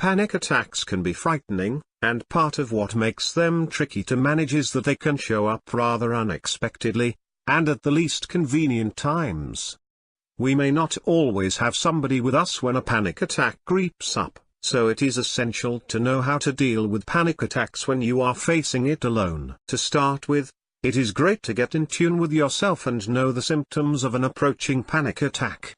Panic attacks can be frightening, and part of what makes them tricky to manage is that they can show up rather unexpectedly, and at the least convenient times. We may not always have somebody with us when a panic attack creeps up, so it is essential to know how to deal with panic attacks when you are facing it alone. To start with, it is great to get in tune with yourself and know the symptoms of an approaching panic attack.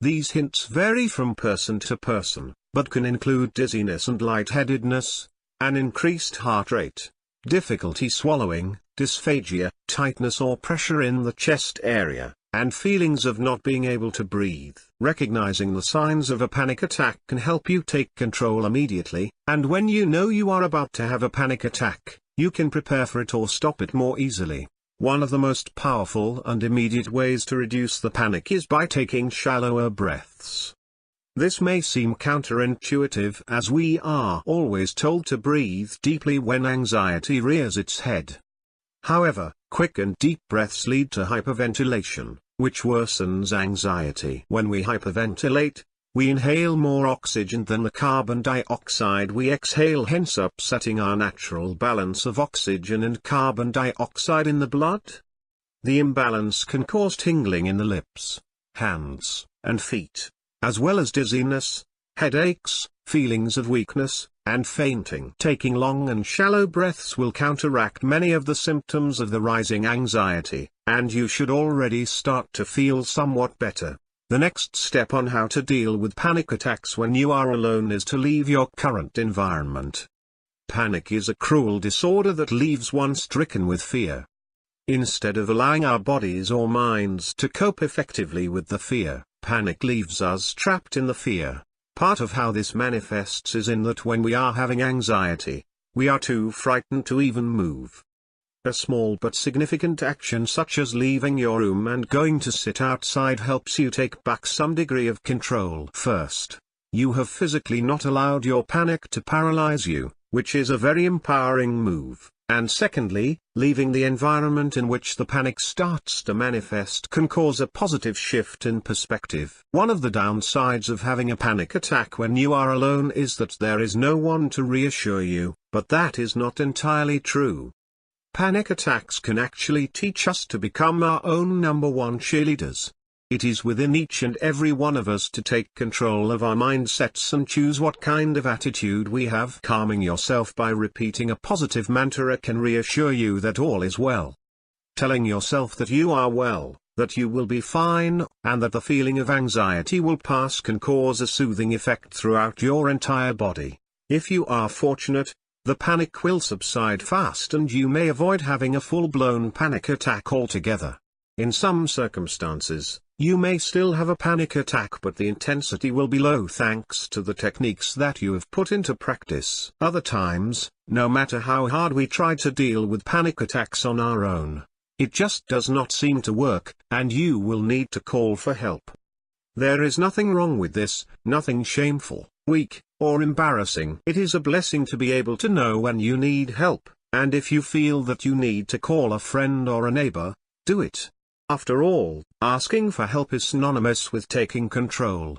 These hints vary from person to person, but can include dizziness and light-headedness, an increased heart rate, difficulty swallowing, dysphagia, tightness or pressure in the chest area, and feelings of not being able to breathe. Recognizing the signs of a panic attack can help you take control immediately, and when you know you are about to have a panic attack, you can prepare for it or stop it more easily. One of the most powerful and immediate ways to reduce the panic is by taking shallower breaths. This may seem counterintuitive as we are always told to breathe deeply when anxiety rears its head. However, quick and deep breaths lead to hyperventilation, which worsens anxiety. When we hyperventilate, we inhale more oxygen than the carbon dioxide we exhale, hence upsetting our natural balance of oxygen and carbon dioxide in the blood. The imbalance can cause tingling in the lips, hands, and feet, as well as dizziness, headaches, feelings of weakness, and fainting. Taking long and shallow breaths will counteract many of the symptoms of the rising anxiety, and you should already start to feel somewhat better. The next step on how to deal with panic attacks when you are alone is to leave your current environment. Panic is a cruel disorder that leaves one stricken with fear. Instead of allowing our bodies or minds to cope effectively with the fear, panic leaves us trapped in the fear. Part of how this manifests is in that when we are having anxiety, we are too frightened to even move. A small but significant action such as leaving your room and going to sit outside helps you take back some degree of control. First, you have physically not allowed your panic to paralyze you, which is a very empowering move. And secondly, leaving the environment in which the panic starts to manifest can cause a positive shift in perspective. One of the downsides of having a panic attack when you are alone is that there is no one to reassure you, but that is not entirely true. Panic attacks can actually teach us to become our own number one cheerleaders. It is within each and every one of us to take control of our mindsets and choose what kind of attitude we have. Calming yourself by repeating a positive mantra can reassure you that all is well. Telling yourself that you are well, that you will be fine, and that the feeling of anxiety will pass can cause a soothing effect throughout your entire body. If you are fortunate, the panic will subside fast and you may avoid having a full-blown panic attack altogether. In some circumstances, you may still have a panic attack but the intensity will be low thanks to the techniques that you have put into practice. Other times, no matter how hard we try to deal with panic attacks on our own, it just does not seem to work, and you will need to call for help. There is nothing wrong with this, nothing shameful, weak, or embarrassing. It is a blessing to be able to know when you need help, and if you feel that you need to call a friend or a neighbor, do it. After all, asking for help is synonymous with taking control.